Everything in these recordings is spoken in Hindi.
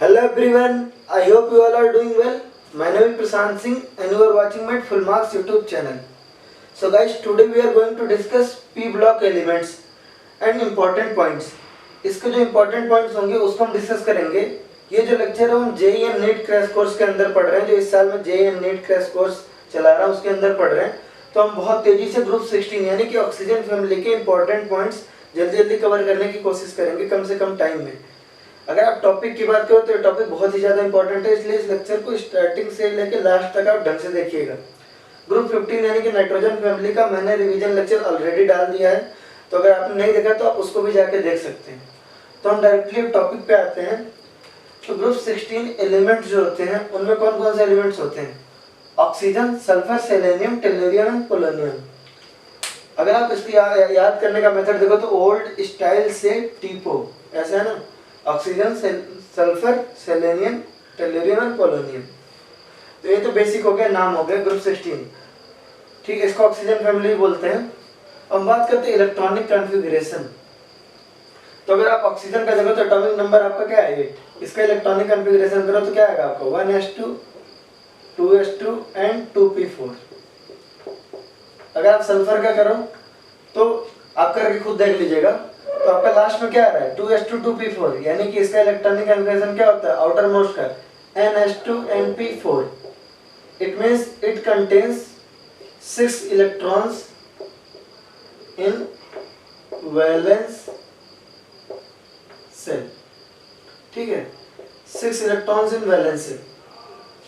Hello everyone, I hope you all are doing well. My name is Prashant Singh and you are watching my Full Marks YouTube channel. So guys, today we are going to discuss P block elements and important points. इसके जो important points होंगे उसको हम डिस्कस करेंगे. ये जो लेक्चर है हम JEE and NEET crash course के अंदर पढ़ रहे हैं, जो इस साल में JEE and NEET crash course चला रहा है उसके अंदर पढ़ रहे हैं. तो हम बहुत तेजी से ग्रुप 16 यानी कि ऑक्सीजन फैमिली के इंपॉर्टेंट पॉइंट्स जल्दी जल्दी कवर करने की कोशिश करेंगे कम से कम टाइम में. अगर आप टॉपिक की बात करो तो ये टॉपिक बहुत ही ज़्यादा इंपॉर्टेंट है, इसलिए इस लेक्चर को स्टार्टिंग से लेकर लास्ट तक आप ढंग से देखिएगा. ग्रुप 15 यानी कि नाइट्रोजन फैमिली का मैंने रिवीजन लेक्चर ऑलरेडी डाल दिया है, तो अगर आपने नहीं देखा तो आप उसको भी जाके देख सकते हैं. तो हम डायरेक्टली टॉपिक पे आते हैं. तो ग्रुप 16 एलिमेंट्स जो होते हैं उनमें कौन कौन से एलिमेंट्स होते हैं? Oxygen, sulphur, selenium, tellurium and polonium. अगर आप इसकी याद करने का मेथड देखो तो ओल्ड स्टाइल से टीपो ऐसा है ना, oxygen, sulphur, selenium, tellurium and polonium. तो ये तो बेसिक हो गया, नाम हो गया ग्रुप 16. ठीक है, इसको ऑक्सीजन फैमिली बोलते हैं. अब बात करते हैं इलेक्ट्रॉनिक कॉन्फ़िगरेशन. तो अगर आप ऑक्सीजन का देखो तो एटॉमिक नंबर आपका क्या है 8. इसका इलेक्ट्रॉनिक कॉन्फ़िगरेशन करो तो क्या आएगा आपका 1s2 2s2 एंड 2p4. अगर आप सल्फर का करो तो आप करके खुद देख लीजिएगा, तो आपका लास्ट में क्या आ रहा है 2s2 2p4, यानी कि इसका इलेक्ट्रॉनिक कॉन्फ़िगरेशन क्या होता है आउटर मोस्ट का ns2 np4. It means it contains 6 electrons in valence shell. ठीक है, 6 इलेक्ट्रॉन्स इन वैलेंस शेल.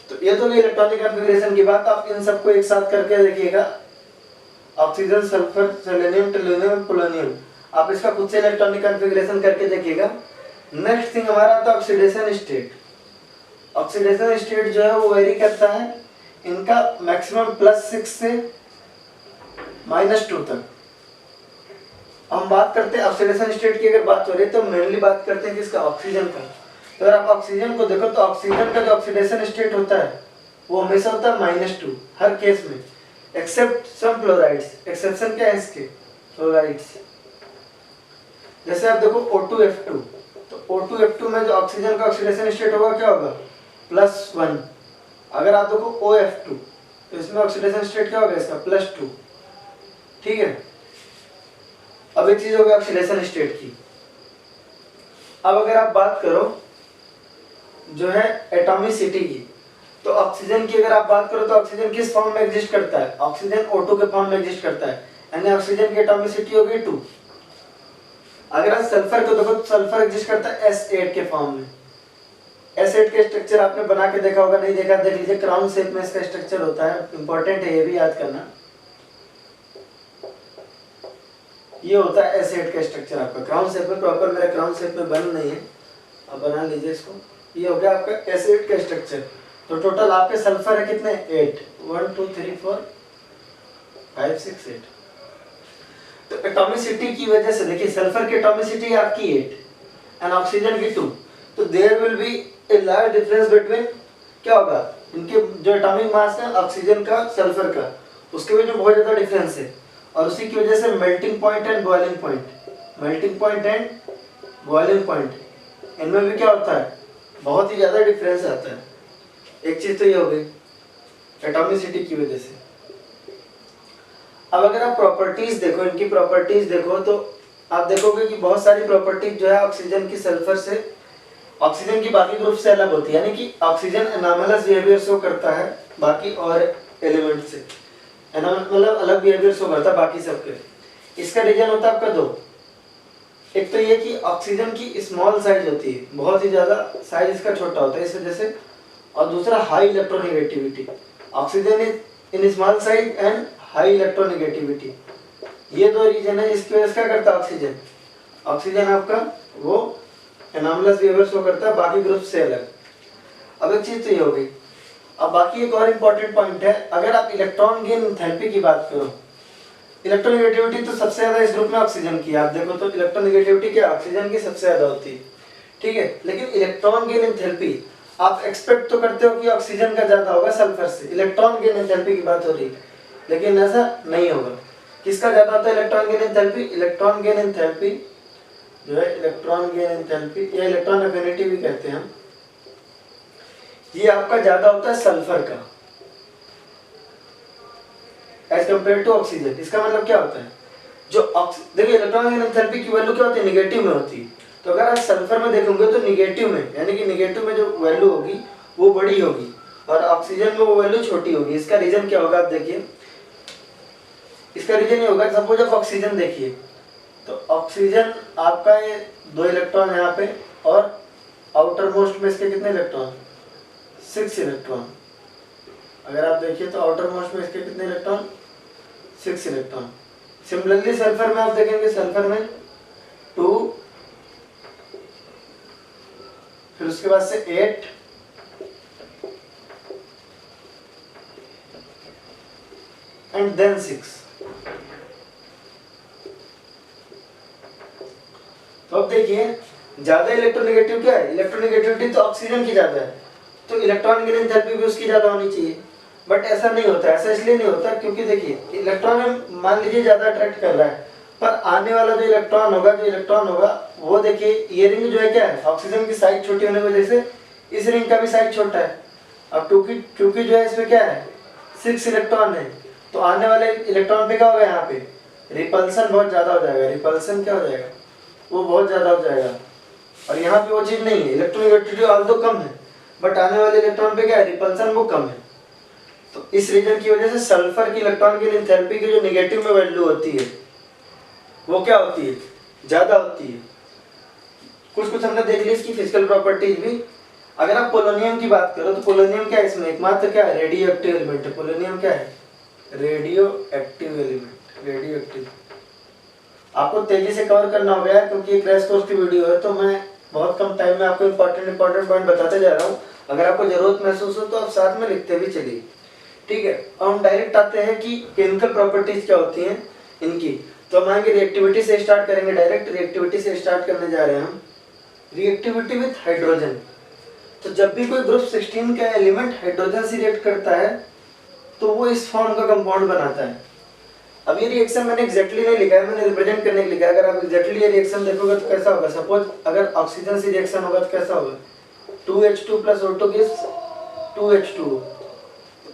तो ये तो इलेक्ट्रॉनिक कॉन्फ़िगरेशन की बात. आप इन सबको एक साथ करके देखिएगा, ऑक्सीजन, सल्फर, सेलेनियम, टेल्लुरियम, पोलोनियम. आप इसका खुद से इलेक्ट्रॉनिक कॉन्फ़िगरेशन करके देखिएगा. नेक्स्ट थिंग हमारा आता है ऑक्सीडेशन स्टेट. ऑक्सीडेशन स्टेट जो है वो वेरी करता है इनका मैक्सिमम +6 से -2 तक. हम बात करते हैं ऑक्सीडेशन स्टेट की. अगर बात हो रही है तो मेनली बात करते हैं किसका, ऑक्सीजन का. तो अगर आप ऑक्सीजन को देखो तो ऑक्सीजन का जो ऑक्सीडेशन स्टेट होता है वो हमेशा होता है -2 हर केस में, एक्सेप्ट सम फ्लोराइड्स. एक्सेप्शन क्या है इसके, फ्लोराइड्स. जैसे आप देखो O2F2, तो O2F2 में जो ऑक्सीजन का ऑक्सीडेशन स्टेट होगा क्या होगा +1. अगर आप देखो OF2 तो इसमें ऑक्सीडेशन स्टेट क्या होगा इसका +2. ठीक है, अब एक चीज होगी ऑक्सीडेशन स्टेट की. अब अगर आप बात करो जो है एटॉमिसिटी की, तो ऑक्सीजन की अगर आप बात करो तो ऑक्सीजन किस फॉर्म में एग्जिस्ट करता है, ऑक्सीजन O2 के फॉर्म में एग्जिस्ट करता है, यानी ऑक्सीजन की एटॉमिसिटी होगी 2. अगर आप सल्फर को देखो तो सल्फर एग्जिस्ट करता है S8 के फॉर्म में. S8 के स्ट्रक्चर आपने बना के देखा होगा, नहीं देखा देख लीजिए. क्राउन शेप में इसका स्ट्रक्चर होता है, इंपॉर्टेंट है ये भी याद करना. ये होता है S8 का स्ट्रक्चर आपका क्राउन शेप में. प्रॉपर मेरा क्राउन शेप में बन नहीं है, आप बना लीजिए इसको. ये हो गया आपका S8 का स्ट्रक्चर. तो टोटल आपके सल्फर है कितने 8, 1 2 3 4 5 6 8. तो एटॉमिसिटी की वजह से देखिए सल्फर की एटॉमिसिटी आपकी 8 एंड ऑक्सीजन की 2. तो there will be a large difference between, क्या होगा इनके जो एटॉमिक मास है ऑक्सीजन का सल्फर का, उसके बीच में बहुत ज्यादा डिफरेंस है. और उसी की वजह से melting point and boiling point, melting point and boiling point, इनमें भी क्या होता है बहुत ही ज्यादा डिफरेंस आता है. एक चीज तो ये हो गई एटॉमिसिटी की वजह से. अब अगर आप प्रॉपर्टीज देखो, इनकी प्रॉपर्टीज देखो तो आप देखोगे कि बहुत सारी प्रॉपर्टीज जो है ऑक्सीजन की सल्फर से, ऑक्सीजन की बाकी ग्रुप से अलग होती है. यानी कि ऑक्सीजन एनामलस बिहेवियर शो करता है बाकी और एलिमेंट से, मतलब अलग बिहेवियर शो करता है बाकी सबके. इसका रीजन होता है आपका 2. एक तो ये कि ऑक्सीजन की स्मॉल साइज होती है, बहुत ही ज्यादा साइज इसका छोटा होता है इस वजह से. और दूसरा high electronegativity. Oxygen is in small size and high electronegativity. ये 2 रीजन है जिसकी वजह से क्या करता है ऑक्सीजन, ऑक्सीजन आपका वो एनामलस बिहेवियर शो करता है बाकी ग्रुप से अलग. अब एक चीज तो ये हो गई. अब बाकी एक और इम्पोर्टेंट पॉइंट है, अगर आप इलेक्ट्रॉन गेन एंथैल्पी की बात करो, इलेक्ट्रोनेगेटिविटी तो सबसे ज्यादा इस ग्रुप में ऑक्सीजन की. आप देखो तो इलेक्ट्रोनेगेटिविटी क्या ऑक्सीजन की सबसे ज्यादा होती है. ठीक है, लेकिन इलेक्ट्रॉन गेन एंथैल्पी आप एक्सपेक्ट तो करते हो कि ऑक्सीजन का ज्यादा होगा सल्फर से. इलेक्ट्रॉन गेन एंथैल्पी की बात हो रही है, लेकिन ऐसा नहीं होगा. किसका ज्यादा होता है electron gain enthalpy? Electron gain enthalpy जो है इलेक्ट्रॉन गेन एंथैल्पी या इलेक्ट्रॉन एफिनिटी भी कहते हैं हम, ये आपका ज्यादा होता है सल्फर का एज कम्पेयर टू ऑक्सीजन। इसका मतलब क्या होता है, जो देखिए इलेक्ट्रॉनिक एंथैल्पी की वैल्यू क्या होती है, निगेटिव में होती है। तो अगर आप सल्फर में देखोगे तो निगेटिव में, यानी कि निगेटिव में जो वैल्यू होगी वो बड़ी होगी और ऑक्सीजन में वो वैल्यू छोटी होगी। इसका रीजन क्या होगा, आप देखिए इसका रीजन ये होगा, सपोज आप ऑक्सीजन देखिए, तो ऑक्सीजन आपका ये 2 इलेक्ट्रॉन यहाँ पे और आउटर मोस्ट में इसके कितने इलेक्ट्रॉन, 6 इलेक्ट्रॉन। अगर आप देखिए तो आउटर मोस्ट में इसके कितने इलेक्ट्रॉन, 6 इलेक्ट्रॉन। सिमिलरली सल्फर में आप देखेंगे, सल्फर में 2, फिर उसके बाद से 8, एंड देन 6। तो अब देखिए ज्यादा इलेक्ट्रोनेगेटिव क्या है, इलेक्ट्रोनेगेटिविटी तो ऑक्सीजन की ज्यादा है, तो इलेक्ट्रॉन की एंथैल्पी भी उसकी ज्यादा होनी चाहिए। बट ऐसा नहीं होता, ऐसा इसलिए नहीं होता क्योंकि देखिए इलेक्ट्रॉन मान लीजिए ज्यादा अट्रैक्ट कर रहा है, पर आने वाला जो इलेक्ट्रॉन होगा वो देखिए, ये रिंग जो है क्या है, ऑक्सीजन की साइज छोटी होने की वजह से इस रिंग का भी साइज छोटा है। अब क्योंकि जो है इसमें क्या है, 6 इलेक्ट्रॉन है, तो आने वाले इलेक्ट्रॉन पे क्या होगा, यहाँ पे रिपल्सन बहुत ज्यादा हो जाएगा। रिपल्सन क्या हो जाएगा, वो बहुत ज्यादा हो जाएगा। और यहाँ पे वो चीज नहीं है, इलेक्ट्रोनेगेटिविटी ऑल्दो कम है, बट आने वाले इलेक्ट्रॉन पे क्या है, रिपल्सन वो कम है। तो इस रीजन की वजह से सल्फर की इलेक्ट्रॉन की एंथैल्पी की जो नेगेटिव में वैल्यू होती है वो क्या होती है, ज्यादा होती है। कुछ हमने देख लिया इसकी फिजिकल प्रॉपर्टीज भी। अगर आप पोलोनियम की बात करो तो पोलोनियम क्या है, इसमें एकमात्र क्या है, रेडियो एक्टिव एलिमेंट है। पोलोनियम क्या है, radio active element, radio active. आपको तेजी से कवर करना होगा यार, क्योंकि ये क्रैश कोर्स की वीडियो है, तो मैं बहुत कम टाइम में आपको इंपॉर्टेंट पॉइंट बताते जा रहा हूँ। अगर आपको जरूरत महसूस हो तो आप साथ में लिखते भी चलिए, ठीक है। अब हम डायरेक्ट आते हैं कि केमिकल प्रॉपर्टीज क्या होती हैं इनकी। तो हम आएंगे रिएक्टिविटी से स्टार्ट करेंगे, डायरेक्ट रिएक्टिविटी से स्टार्ट करने जा रहे हैं हम। Reactivity with hydrogen. तो जब भी कोई ग्रुप 16 का एलिमेंट हाइड्रोजन से रिएक्ट करता है तो वो इस फॉर्म का कंपाउंड बनाता है। अब ये रिएक्शन मैंने एग्जैक्टली नहीं लिखा है, मैंने रिप्रेजेंट करने के लिए लिखा है। अगर आप एग्जैक्टली ये रिएक्शन देखोगे तो कैसा होगा, सपोज अगर ऑक्सीजन से रिएक्शन होगा तो कैसा होगा, 2H2 + O2 gives 2H2।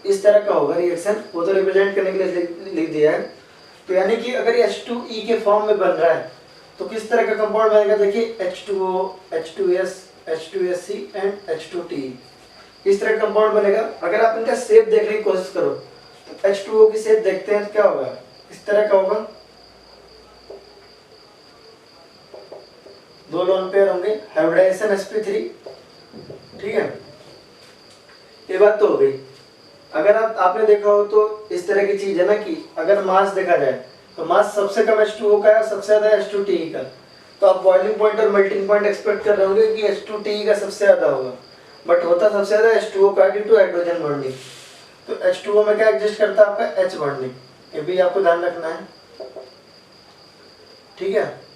इस तरह का होगा रिएक्शन, वो तो रिप्रेजेंट करने के लिए लिख दिया है। तो यानी कि अगर ये H2E के फॉर्म में बन रहा है तो किस तरह का कंपाउंड बनेगा, देखिए H2O, H2S, H2SC and H2TE, इस तरह का कंपाउंड बनेगा। अगर आप इनका शेप देखने की कोशिश करो तो H2O की शेप देखते हैं तो क्या होगा, इस तरह का होगा, 2 लोन पेयर होंगे, हाइब्रिडाइजेशन sp3, ठीक है। ये बात तो हो गई। अगर आपने देखा हो तो इस तरह की चीज है ना कि अगर मास देखा जाए तो मास सबसे कम H2O का है, सबसे ज्यादा H2TE का। तो आप बॉइलिंग पॉइंट और मेल्टिंग पॉइंट एक्सपेक्ट कर रहे होंगे कि H2TE का सबसे ज्यादा होगा, बट होता सबसे ज्यादा H2O का ड्यू टू हाइड्रोजन बॉन्डिंग। तो H2O में क्या एग्जिस्ट करता है आपका, H बॉन्डिंग, ये भी आपको ध्यान रखना है, ठीक है।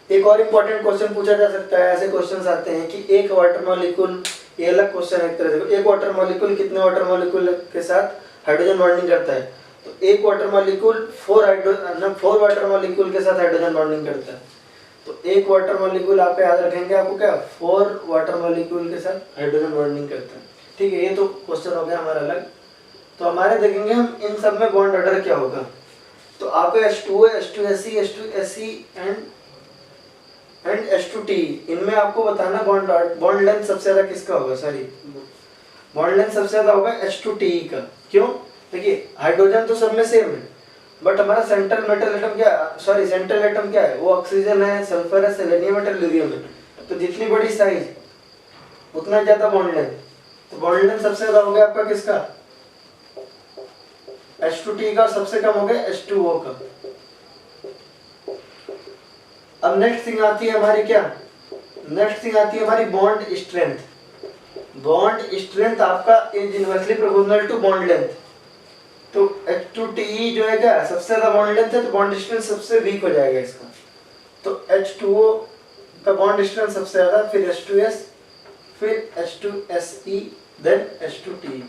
एक और इम्पोर्टेंट क्वेश्चन पूछा जा सकता है, ऐसे क्वेश्चंस आते हैं कि एक वाटर मॉलिक्यूल, ये अलग क्वेश्चन है एक तरह से, एक वाटर मॉलिक्यूल कितने वाटर मॉलिक्यूल के साथ हाइड्रोजन बॉन्डिंग करता है। तो एक वाटर मॉलिक्यूल 4 वाटर मॉलिक्यूल के साथ हाइड्रोजन बॉन्डिंग करता है। तो एक वाटर मॉलिक्यूल आप याद रखेंगे, आपको क्या 4 वाटर मॉलिक्यूल के साथ हाइड्रोजन बॉन्डिंग करता है, ठीक है। ये तो क्वेश्चन हो गया हमारा अलग। तो हमारे देखेंगे हम इन सब में बॉन्ड ऑर्डर क्या होगा। तो आपको H2O, H2SE, H2SE and H2TE, इनमें आपको बताना बॉन्ड लेंथ सबसे ज्यादा किसका होगा, सॉरी बॉन्ड लेंथ सबसे ज्यादा होगा H2TE का। क्यों, देखिए हाइड्रोजन तो सब में सेम है, बट हमारा सेंट्रल मेटल एटम क्या, सॉरी सेंट्रल एटम क्या है, वो ऑक्सीजन है, सल्फर है, सेलेनियम है, टेलुरियम है। तो जितनी बड़ी साइज उतना ज्यादा बॉन्ड लेंथ। तो बॉन्ड लेंथ सबसे ज्यादा हो गया आपका किसका, H2TE का, सबसे कम हो गया H2O का। अब नेक्स्ट थिंग आती है हमारी क्या, नेक्स्ट थिंग आती है हमारी बॉन्ड स्ट्रेंथ। बॉन्ड स्ट्रेंथ आपका is inversely proportional to bond length. तो H2TE जो है क्या, सबसे ज्यादा बॉन्ड लेंथ है, तो बॉन्ड स्ट्रेंथ सबसे वीक हो जाएगा इसका। तो H2O का बॉन्ड स्ट्रेंथ सबसे ज्यादा, फिर H2S, फिर H2SE, देन H2TE।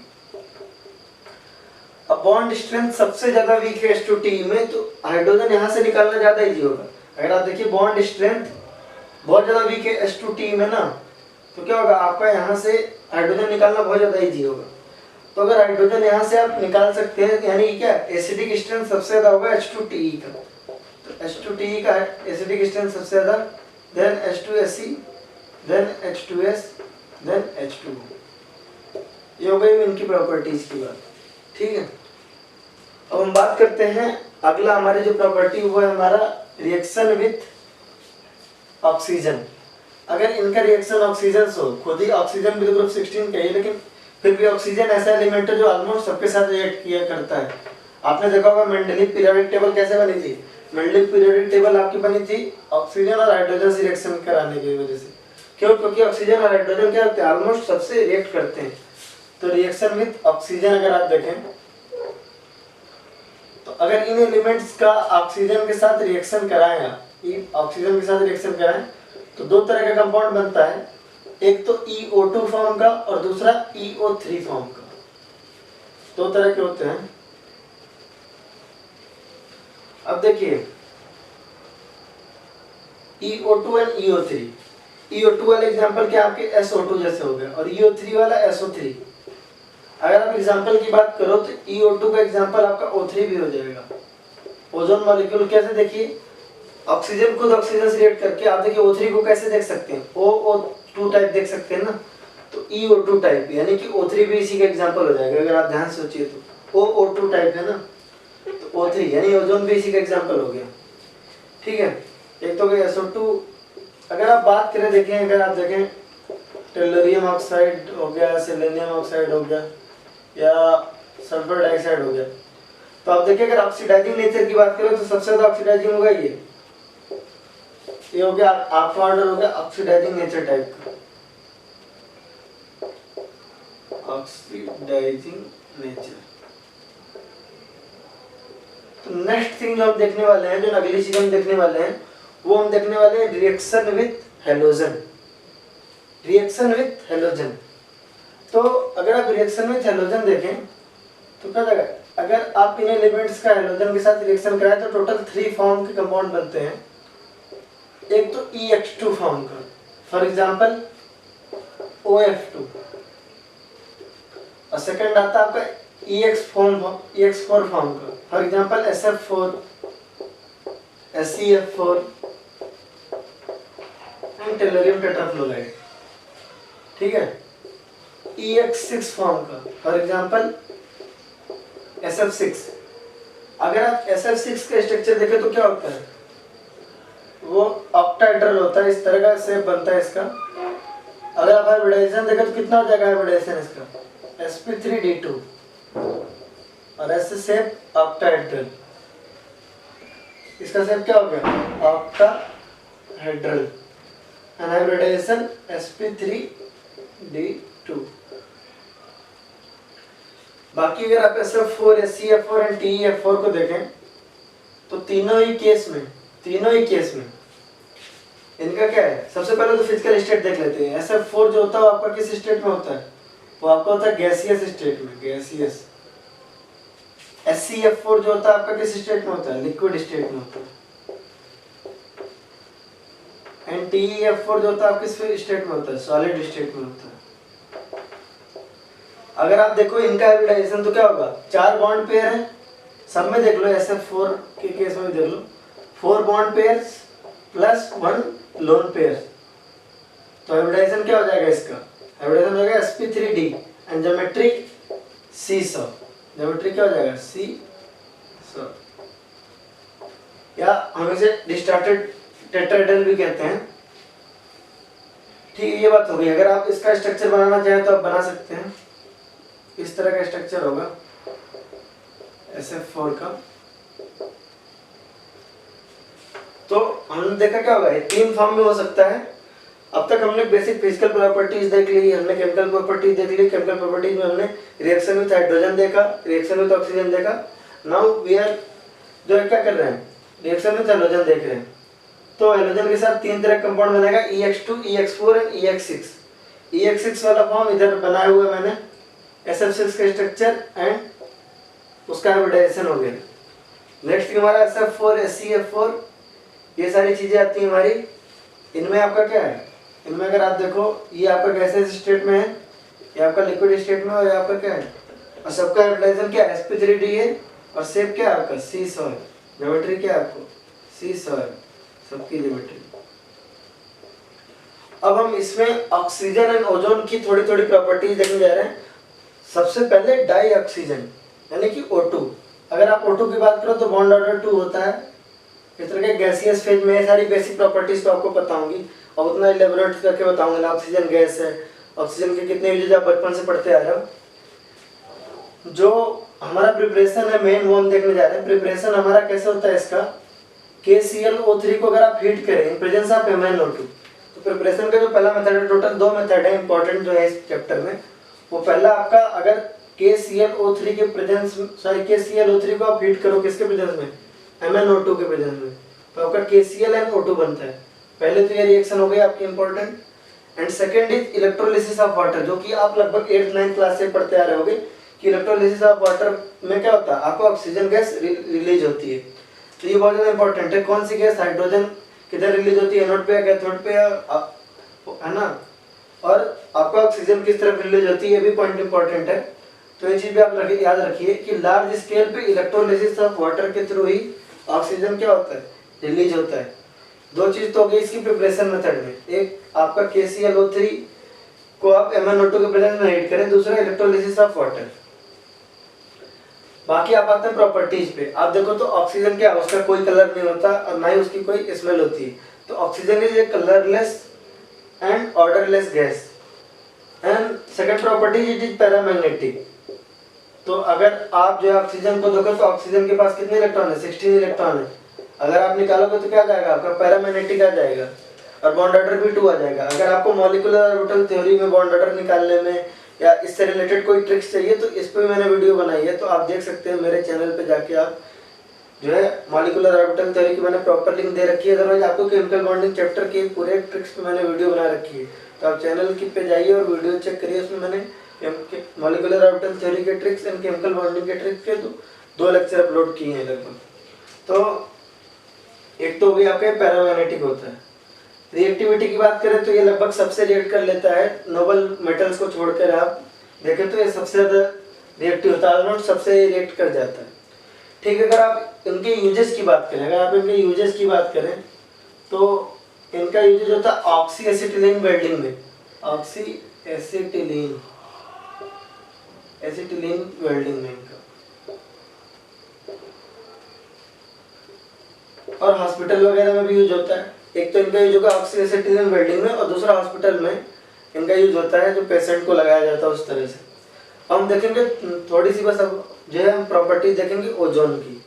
अब बॉन्ड स्ट्रेंथ सबसे ज्यादा वीक है H2TE में, तो हाइड्रोजन यहां से निकालना ज्यादा इजी होगा। अगर आप देखिए बॉन्ड स्ट्रेंथ बहुत ज्यादा वीक है H2TE में ना, तो क्या होगा, आपका यहाँ से हाइड्रोजन निकालना बहुत ज़्यादा ईजी होगा। तो अगर हाइड्रोजन यहाँ से आप निकाल सकते हैं, यानी क्या एसिडिक स्ट्रेंथ सबसे ज़्यादा होगा H2TE का, तो H2TE का एसिडिक स्ट्रेंथ सबसे ज़्यादा, then H2SE, then H2S, then H2O। ये हो गई इनकी प्रॉपर्टीज की बात, ठीक है। अब हम बात करते हैं अगला हमारी जो प्रॉपर्टी वो है हमारा रिएक्शन विथ ऑक्सीजन। अगर इनका रिएक्शन ऑक्सीजन से हो, खुद ही ऑक्सीजन भी तो ग्रुप 16 का ही, लेकिन फिर भी ऑक्सीजन ऐसा एलिमेंट है जो ऑलमोस्ट सबके साथ रिएक्ट किया करता है। आपने देखा होगा मेंडलीव पीरियोडिक टेबल कैसे बनी थी, मेंडलीव पीरियोडिक टेबल आपकी बनी थी ऑक्सीजन और हाइड्रोजन से रिएक्शन कराने की वजह से। क्यों? क्योंकि ऑक्सीजन और हाइड्रोजन क्या होते हैं, ऑलमोस्ट सबसे रिएक्ट करते हैं। तो रिएक्शन विथ ऑक्सीजन अगर आप देखें तो अगर इन एलिमेंट्स का ऑक्सीजन के साथ रिएक्शन कराएं, ऑक्सीजन के साथ रिएक्शन कराएं तो दो तरह का कंपाउंड बनता है, एक तो EO2 फॉर्म का और दूसरा EO3 फॉर्म का। दो तरह के होते हैं। अब देखिए EO2 एंड EO3। EO2 वाले एग्जांपल क्या आपके SO2 जैसे हो गए, और EO3 वाला SO3। अगर आप एग्जांपल की बात करो तो EO2 का एग्जांपल आपका O3 भी हो जाएगा। ओजोन मॉलिक्यूल कैसे, देखिए ऑक्सीजन खुद ऑक्सीजन से रिएक्ट करके, आप देखिए O3 को कैसे देख सकते हैं, OO2 टाइप देख सकते हैं ना, तो EO2 टाइप, यानी कि O3 भी इसी का एग्जांपल हो जाएगा। अगर आप ध्यान से सोचिए तो OO2 टाइप है ना, तो O3 यानी ओजोन भी इसी का एग्जांपल हो गया, ठीक है। एक तो गया SO2। अगर आप बात करें, देखें अगर आप देखें टेलोरियम ऑक्साइड हो गया, सेलेनियम ऑक्साइड हो गया, या सल्फर डाइऑक्साइड हो गया, तो आप देखिए अगर ऑक्सीडाइजिंग नेचर की बात करें तो सबसे ज्यादा ऑक्सीडाइजिंग होगा ये हो गया आपका ऑर्डर हो गया ऑक्सीडाइजिंग नेचर टाइप का, ऑक्सीडाइजिंग नेचर। तो नेक्स्ट थिंग जो हम देखने वाले हैं, जो अगली चीज हम देखने वाले हैं, वो हम देखने वाले हैं reaction with halogen. Reaction with halogen, तो अगर आप रिएक्शन विथ हेलोजन देखें तो क्या होगा, अगर आप इन एलिमेंट्स का हेलोजन के साथ रिएक्शन कराएं तो टोटल 3 फॉर्म के कंपाउंड बनते हैं। एक तो EX2 फॉर्म का, फॉर एग्जांपल OF2, और सेकंड आता है आपका EX4 फॉर्म का, for example SF4, SeF4 and tellurium tetrafluoride, ठीक है। EX6 फॉर्म का, फॉर एग्जांपल SF6। अगर आप SF6 का स्ट्रक्चर देखें तो क्या होता है, वो ऑक्टाहेड्रल होता है, इस तरह का शेप बनता है इसका। अगर आप हाइब्रिडाइजेशन देखें तो कितना हो जाएगा हाइब्रिडाइजेशन इसका, sp3d2, और ऐसे शेप ऑक्टाहेड्रल, इसका शेप क्या हो गया ऑक्टाहेड्रल, एंड हाइब्रिडाइजेशन sp3d2। बाकी अगर आप SF4, SeF4 एंड TeF4 को देखें तो तीनों ही केस में इनका क्या है, सबसे पहले तो फिजिकल स्टेट देख लेते हैं। SF4 जो होता है वो आपका किस स्टेट में होता है, वो आपका होता है गैसियस स्टेट में, गैसियस। SeF4 जो होता है आपका किस स्टेट में होता है, लिक्विड स्टेट में होता है। एंड TeF4 जो होता है किस स्टेट में होता है, सॉलिड स्टेट में होता है। अगर आप देखो इनका हाइब्रिडाइजेशन तो क्या होगा, 4 बॉन्ड पेयर है सब में, देख लो SF4 के केस में भी देख लो, 4 bond pairs plus 1 lone pair. तो हाइब्रिडाइजेशन क्या हो जाएगा इसका, हाइब्रिडाइजेशन हो जाएगा sp3d and geometry C-SO। Geometry क्या हो जाएगा C-SO, या हम इसे डिस्टार्टेड टेट्राहेड्रल भी कहते हैं, ठीक है। ये बात हो गई। अगर आप इसका स्ट्रक्चर बनाना चाहें तो आप बना सकते हैं, इस तरह का स्ट्रक्चर होगा SF4 का। तो हमने देखा क्या होगा, 3 फॉर्म में हो सकता है। अब तक हमने बेसिक फिजिकल प्रॉपर्टीज देख ली, हमने केमिकल प्रॉपर्टीज देख ली। केमिकल प्रॉपर्टीज में हमने रिएक्शन विद हाइड्रोजन देखा, रिएक्शन विद ऑक्सीजन देखा। नाउ वी आर जो क्या कर रहे हैं, रिएक्शन विद हेलोजन देख रहे हैं। तो हेलोजन के साथ 3 तरह का कंपाउंड बनेगा, EX2, EX4 and EX6। EX6 वाला फॉर्म इधर बनाया हुआ है मैंने, SF6 का स्ट्रक्चर एंड उसका हाइब्रिडाइजेशन हो गया। नेक्स्ट हमारा SF4, SeF4, ये सारी चीजें आती हैं हमारी। इनमें आपका क्या है, इनमें अगर आप देखो ये आपका गैसेस स्टेट में है, ये आपका लिक्विड स्टेट में, और ये आपका क्या है, और सबका हाइब्रिडाइजेशन क्या है, sp3d है, और शेप क्या है आपका सी सॉइल, ज्योमेट्री क्या है आपको सी सॉइल, सबकी ज्योमेट्री। अब हम इसमें ऑक्सीजन एंड ओजोन की थोड़ी थोड़ी प्रॉपर्टीज देखने जा रहे हैं। सबसे पहले डाई ऑक्सीजन यानी कि O2। अगर आप O2 की बात करो तो बॉन्ड ऑर्डर 2 होता है। इस तरह के गैसियस फेज में सारी बेसिक प्रॉपर्टीज तो आपको पता होंगी, और उतना इलेबोरेट करके बताऊंगा ना। ऑक्सीजन गैस है, ऑक्सीजन के कितने यूजेज आप बचपन से पढ़ते आ रहे हो। जो हमारा प्रिपरेशन है मेन वो हम देखने जा रहे हैं। प्रिपरेशन हमारा कैसे होता है इसका, KClO3 को अगर आप हीट करें इन प्रेजेंस ऑफ MnO2, तो प्रिपरेशन का जो पहला मेथड है, टोटल 2 मेथड है इंपॉर्टेंट जो है इस चैप्टर में। वो पहला आपका अगर KClO3 के प्रेजेंस KClO3 को आप हीट करो किसके प्रेजेंस में, MnO2 के प्रेजेंस में, तो आपका KClNO2 बनता है। पहले तो ये रिएक्शन हो गई आपकी important. And second is electrolysis of water, जो कि आप लगभग 8th-9th क्लास से पढ़ते आ रहे होगे कि इलेक्ट्रोलिसिस ऑफ वाटर में क्या होता है, आपको ऑक्सीजन गैस रिलीज होती है। तो ये बहुत ज़्यादा इंपॉर्टेंट है। कौन सी गैस, हाइड्रोजन किधर रिलीज होती है, एनोड पे या कैथोड पे, है ना, और आपका ऑक्सीजन किस तरफ रिलीज होती है, ये भी पॉइंट इंपॉर्टेंट है। तो ये चीज भी आप याद रखिए कि लार्ज स्केल पे इलेक्ट्रोलिसिस ऑफ वाटर के थ्रू ही ऑक्सीजन क्या होता है, रिलीज होता है। 2 चीज तो हो गई इसकी प्रिपरेशन मेथड में, एक आपका KClO3 को आप MnO2 के प्रेजेंस में हीट करें, दूसरा इलेक्ट्रोलिसिस ऑफ वाटर। बाकी आप आते हैं प्रॉपर्टीज पे। आप देखो तो ऑक्सीजन क्या, उसका कोई कलर नहीं होता और ना ही उसकी कोई स्मेल होती है। तो oxygen is a colourless and odourless gas. And second property it is paramagnetic. तो अगर आप जो है ऑक्सीजन को देखो तो ऑक्सीजन के पास कितने इलेक्ट्रॉन है, 16 इलेक्ट्रॉन है। अगर आप निकालोगे तो क्या आ जाएगा आपका, पैरामैग्नेटिक आ जाएगा, और बॉन्ड ऑर्डर भी 2 आ जाएगा। अगर आपको मॉलिक्यूलर ऑर्बिटल थ्योरी में बॉन्ड ऑर्डर निकालने में या इससे रिलेटेड कोई ट्रिक्स चाहिए तो इस पे मैंने वीडियो बनाई है, तो आप देख सकते हैं मेरे चैनल पे जाके। आप जो है मॉलिक्यूलर ऑर्बिटल थ्योरी की मैंने प्रॉपर लिंक दे रखी है। अदरवाइज आपको केमिकल बॉन्डिंग चैप्टर के पूरे ट्रिक्स पे मैंने वीडियो बना रखी है, तो आप चैनल की पे जाइए और वीडियो चेक करिए। उसमें मैंने मॉलिक्यूलर ऑर्बिटल थ्योरी के ट्रिक्स एंड केमिकल बॉन्डिंग के ट्रिक्स के 2 लेक्चर अपलोड किए हैं लगभग। तो एक तो भी आपके पैरामैग्नेटिक होता है। रिएक्टिविटी की बात करें तो ये लगभग सबसे रिएक्ट कर लेता है, नोबल मेटल्स को छोड़कर आप देखें तो ये सबसे ज़्यादा रिएक्टिव होता है, ऑलमोस्ट सबसे रिएक्ट कर जाता है। ठीक है, अगर आप इनके यूजेस की बात करें, अगर आप इनके यूजेस की बात करें तो इनका यूजेस होता है ऑक्सी एसिटिलीन वेल्डिंग में, ऑक्सी एसिटिलीन वेल्डिंग में इनका, और हॉस्पिटल वगैरह में भी यूज होता है। एक तो इनका यूज होगा ऑक्सी एसिटिलीन वेल्डिंग में, और दूसरा हॉस्पिटल में इनका यूज होता है जो पेशेंट को लगाया जाता है उस तरह से। हम देखेंगे थोड़ी सी बस, अब जो है हम प्रॉपर्टी देखेंगे ओजोन की।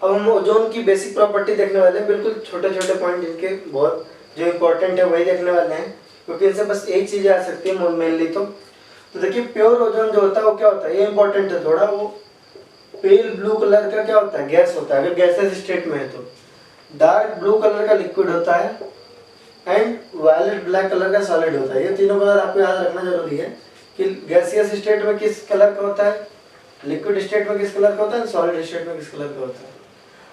अब हम ओजोन की बेसिक प्रॉपर्टी देखने वाले हैं, बिल्कुल छोटे छोटे पॉइंट इनके बहुत जो इम्पोर्टेंट है वही देखने वाले हैं, क्योंकि इनसे बस एक चीज़ आ सकती है मेनली। तो देखिए प्योर ओजोन जो होता है वो क्या होता है, ये इंपॉर्टेंट है थोड़ा। वो पेल ब्लू कलर का क्या होता है, गैस होता है अगर गैसेस स्टेट में है तो। डार्क ब्लू कलर का लिक्विड होता है एंड वायलेट ब्लैक कलर का सॉलिड होता है। ये तीनों कलर आपको याद रखना जरूरी है कि गैसियस स्टेट में किस कलर का होता है, लिक्विड स्टेट में किस कलर का होता है, सॉलिड स्टेट में किस कलर का होता है।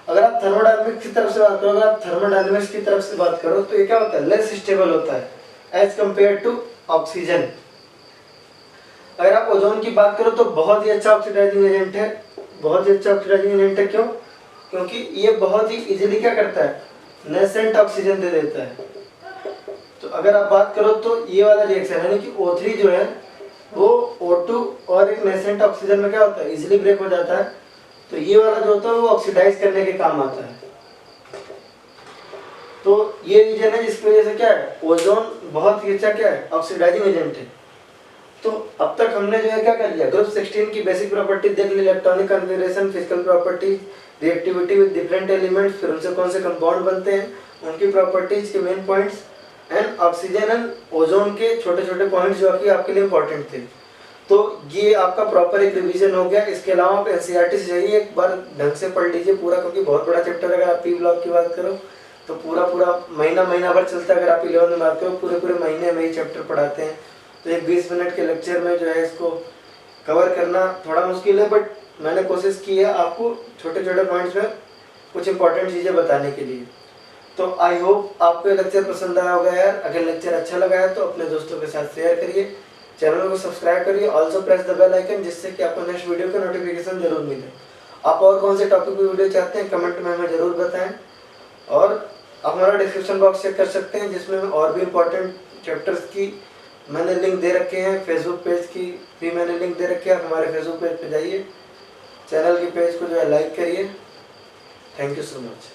अगर आप थर्मोडायनामिक्स की तरफ से बात करो, अगर आप थर्मोडायनामिक्स की तरफ से बात करो तो ये क्या होता है, लेस स्टेबल होता है एज कम्पेयर टू ऑक्सीजन। अगर आप ओजोन की बात करो तो बहुत ही अच्छा ऑक्सीडाइजिंग एजेंट है, बहुत ही अच्छा ऑक्सीडाइजिंग एजेंट है। क्यों? क्योंकि ये बहुत ही इजीली क्या करता है, नेसेंट ऑक्सीजन दे देता है। तो अगर आप बात करो तो ये वाला रिएक्शन यानी कि O3 जो है वो O2 और एक नेसेंट ऑक्सीजन में क्या होता है, इजीली ब्रेक हो जाता है। तो ये वाला जो होता है वो ऑक्सीडाइज करने के काम आता है। तो ये रीजन है जिसकी वजह से क्या है, ओजोन बहुत ही अच्छा क्या है, ऑक्सीडाइजिंग एजेंट है। तो अब तक हमने जो है क्या कर लिया, ग्रुप 16 की बेसिक प्रॉपर्टी देख ली, electronic configuration, physical property, reactivity with different elements, फिर उनसे कौन से कंपाउंड बनते हैं, उनकी प्रॉपर्टीज के main points, and oxygen and ozone के छोटे छोटे पॉइंट्स जो कि आपके लिए इंपॉर्टेंट थे। तो ये आपका प्रॉपर एक रिवीजन हो गया। इसके अलावा आप एनसीईआरटी से जाइए, एक बार ढंग से पढ़ लीजिए पूरा, क्योंकि बहुत बड़ा चैप्टर है। अगर आप पी ब्लॉक की बात करो तो पूरा महीना भर चलता है। अगर आप 11 में बात करो पूरे महीने में ही चैप्टर पढ़ाते हैं, तो एक 20 मिनट के लेक्चर में जो है इसको कवर करना थोड़ा मुश्किल है, बट मैंने कोशिश की है आपको छोटे छोटे पॉइंट्स में कुछ इंपॉर्टेंट चीज़ें बताने के लिए। तो आई होप आपको ये लेक्चर पसंद आया होगा यार। अगर लेक्चर अच्छा लगा है तो अपने दोस्तों के साथ शेयर करिए, चैनल को सब्सक्राइब करिए, also press the bell icon, जिससे कि आपको नेक्स्ट वीडियो का नोटिफिकेशन जरूर मिले। आप और कौन से टॉपिक पे वीडियो चाहते हैं कमेंट में हमें ज़रूर बताएं। और आप हमारा डिस्क्रिप्शन बॉक्स चेक कर सकते हैं, जिसमें और भी इम्पोर्टेंट चैप्टर्स की मैंने लिंक दे रखे हैं। फेसबुक पेज की भी मैंने लिंक दे रखी है, आप हमारे फेसबुक पेज पे जाइए, चैनल के पेज को जो है लाइक करिए। Thank you so much.